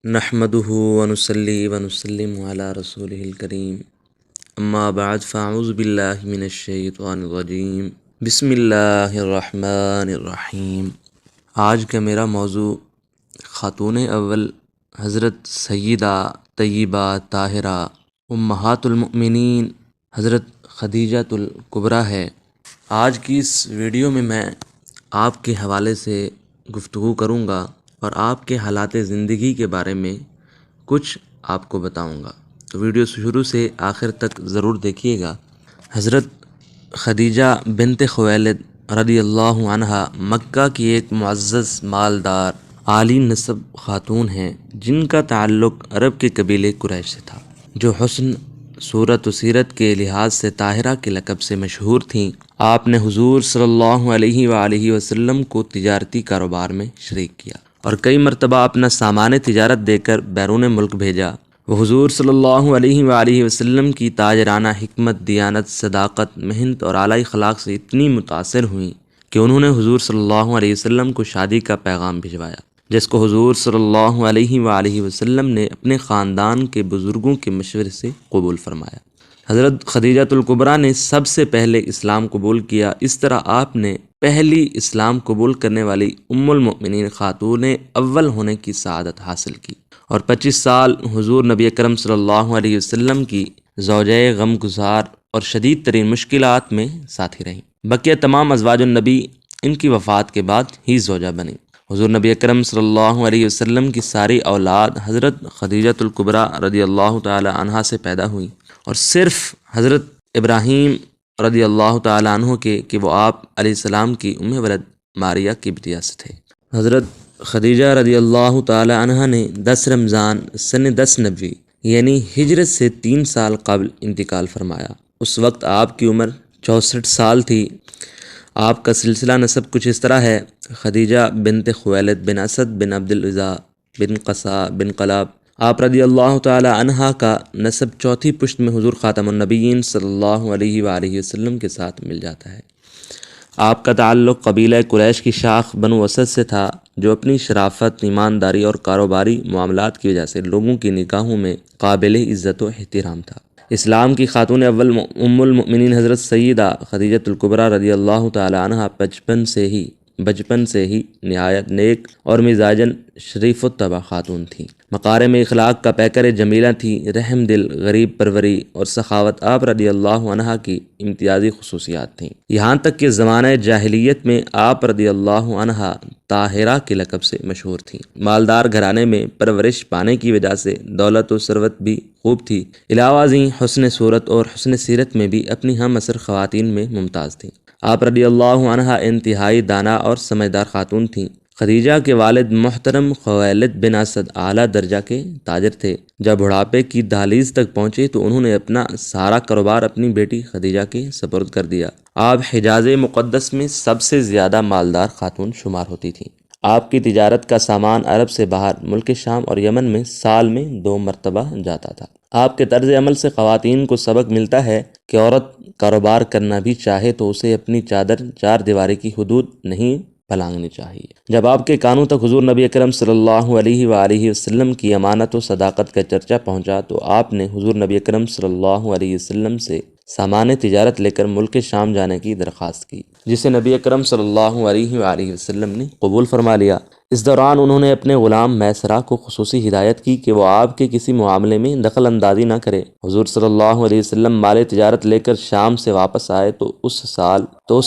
نحمده ونصلي ونسلم على رسوله الكريم اما بعد فاعوذ باللہ من الشیطان الرجیم بسم اللہ الرحمن الرحیم۔ آج کا میرا موضوع خاتون اول حضرت سیدہ طیبہ طاہرہ امہات المؤمنین حضرت خدیجہ الکبریٰ ہے۔ آج کی اس ویڈیو میں آپ کے حوالے سے گفتگو کروں گا اور آپ کے حالات زندگی کے بارے میں کچھ آپ کو بتاؤں گا، تو ویڈیو شروع سے آخر تک ضرور دیکھیے گا۔ حضرت خدیجہ بنت خویلد رضی اللہ عنہا مکہ کی ایک معزز مالدار عالی نسب خاتون ہیں جن کا تعلق عرب کے قبیلے قریش سے تھا، جو حسن صورت و سیرت کے لحاظ سے طاہرہ کے لقب سے مشہور تھیں۔ آپ نے حضور صلی اللہ علیہ وآلہ وسلم کو تجارتی کاروبار میں شریک کیا اور کئی مرتبہ اپنا سامان تجارت دے کر بیرون ملک بھیجا۔ وہ حضور صلی اللہ علیہ وآلہ وسلم کی تاجرانہ حکمت، دیانت، صداقت، محنت اور اعلیٰ اخلاق سے اتنی متاثر ہوئیں کہ انہوں نے حضور صلی اللہ علیہ وسلم کو شادی کا پیغام بھجوایا، جس کو حضور صلی اللہ علیہ وآلہ وسلم نے اپنے خاندان کے بزرگوں کے مشورے سے قبول فرمایا۔ حضرت خدیجہ الکبریٰ نے سب سے پہلے اسلام قبول کیا۔ اس طرح آپ نے پہلی اسلام قبول کرنے والی ام المؤمنین خاتون اول ہونے کی سعادت حاصل کی اور 25 سال حضور نبی اکرم صلی اللہ علیہ وسلم کی زوجہ غم گزار اور شدید ترین مشکلات میں ساتھی رہیں۔ بقیہ تمام ازواج النبی ان کی وفات کے بعد ہی زوجہ بنیں۔ حضور نبی اکرم صلی اللہ علیہ وسلم کی ساری اولاد حضرت خدیجہ الکبریٰ رضی اللہ تعالی عنہا سے پیدا ہوئی، اور صرف حضرت ابراہیم رضی اللہ تعالیٰ عنہ کے کہ وہ آپ علیہ السلام کی ام ولد ماریہ کی بٹیا سے تھے۔ حضرت خدیجہ رضی اللہ تعالیٰ عنہ نے 10 رمضان سن 10 نبوی یعنی ہجرت سے 3 سال قبل انتقال فرمایا۔ اس وقت آپ کی عمر 64 سال تھی۔ آپ کا سلسلہ نسب کچھ اس طرح ہے: خدیجہ بنت خویلد بن اسد بن عبد العزیٰ بن قصا بن قلاب۔ آپ رضی اللہ تعالی عنہا کا نسب چوتھی پشت میں حضور خاتم النبیین صلی اللہ علیہ وآلہ وسلم کے ساتھ مل جاتا ہے۔ آپ کا تعلق قبیلہ قریش کی شاخ بنو اسد سے تھا، جو اپنی شرافت، ایمانداری اور کاروباری معاملات کی وجہ سے لوگوں کی نگاہوں میں قابل عزت و احترام تھا۔ اسلام کی خاتون اول ام المؤمنین حضرت سیدہ خدیجہ الکبریٰ رضی اللہ تعالی عنہا بچپن سے ہی نہایت نیک اور مزاجن شریف الطبع خاتون تھیں۔ مکارم اخلاق کا پیکر جمیلہ تھیں، رحم دل، غریب پروری اور سخاوت آپ رضی اللہ عنہا کی امتیازی خصوصیات تھیں۔ یہاں تک کہ زمانہ جاہلیت میں آپ رضی اللہ عنہا طاہرہ کے لقب سے مشہور تھیں۔ مالدار گھرانے میں پرورش پانے کی وجہ سے دولت و ثروت بھی خوب تھی۔ علاوہ ازیں حسن صورت اور حسن سیرت میں بھی اپنی ہم عصر خواتین میں ممتاز تھیں۔ آپ رضی اللہ عنہا انتہائی دانا اور سمجھدار خاتون تھیں۔ خدیجہ کے والد محترم خویلد بن اسد اعلیٰ درجہ کے تاجر تھے۔ جب بڑھاپے کی دہلیز تک پہنچے تو انہوں نے اپنا سارا کاروبار اپنی بیٹی خدیجہ کے سپرد کر دیا۔ آپ حجاز مقدس میں سب سے زیادہ مالدار خاتون شمار ہوتی تھیں۔ آپ کی تجارت کا سامان عرب سے باہر ملک شام اور یمن میں سال میں 2 مرتبہ جاتا تھا۔ آپ کے طرز عمل سے خواتین کو سبق ملتا ہے کہ عورت کاروبار کرنا بھی چاہے تو اسے اپنی چادر 4 دیواری کی حدود نہیں پھلانگنی چاہیے۔ جب آپ کے کانوں تک حضور نبی اکرم صلی اللہ علیہ وآلہ وسلم کی امانت و صداقت کا چرچا پہنچا تو آپ نے حضور نبی اکرم صلی اللہ علیہ وسلم سے سامان تجارت لے کر ملک شام جانے کی درخواست کی، جسے نبی اکرم صلی اللہ علیہ وآلہ وسلم نے قبول فرما لیا۔ اس دوران انہوں نے اپنے غلام میسرہ کو خصوصی ہدایت کی کہ وہ آپ کے کسی معاملے میں دخل اندازی نہ کرے۔ حضور صلی اللہ علیہ وسلم مال تجارت لے کر شام سے واپس آئے تو اس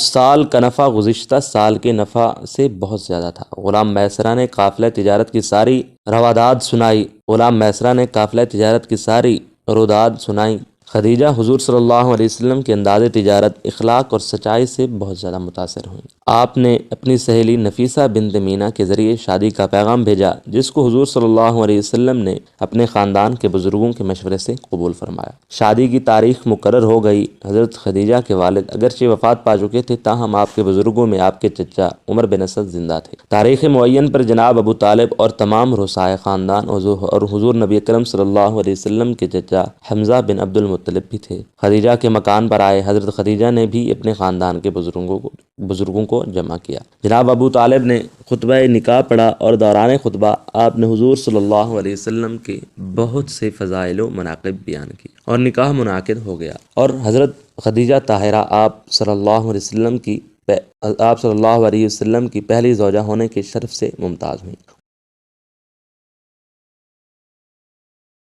سال کا نفع گزشتہ سال کے نفع سے بہت زیادہ تھا۔ غلام میسرہ نے قافلہ تجارت کی ساری روداد سنائی۔ خدیجہ حضور صلی اللہ علیہ وسلم کے انداز تجارت، اخلاق اور سچائی سے بہت زیادہ متاثر ہوئیں۔ آپ نے اپنی سہیلی نفیسہ بنت مینا کے ذریعے شادی کا پیغام بھیجا، جس کو حضور صلی اللہ علیہ وسلم نے اپنے خاندان کے بزرگوں کے مشورے سے قبول فرمایا۔ شادی کی تاریخ مقرر ہو گئی۔ حضرت خدیجہ کے والد اگرچہ وفات پا چکے تھے، تاہم آپ کے بزرگوں میں آپ کے چچا عمر بن اسد زندہ تھے۔ تاریخ معین پر جناب ابو طالب اور تمام رسائے خاندان اور حضور نبی اکرم صلی اللہ علیہ وسلم کے چچا حمزہ بن عبد مطلب بھی تھے، خدیجہ کے مکان پر آئے۔ حضرت خدیجہ نے بھی اپنے خاندان کے بزرگوں کو جمع کیا۔ جناب ابو طالب نے خطبہ نکاح پڑھا اور دوران خطبہ آپ نے حضور صلی اللہ علیہ وسلم کے بہت سے فضائل و مناقب بیان کی اور نکاح منعقد ہو گیا، اور حضرت خدیجہ طاہرہ آپ صلی اللہ علیہ وسلم کی پہلی زوجہ ہونے کے شرف سے ممتاز ہوئیں۔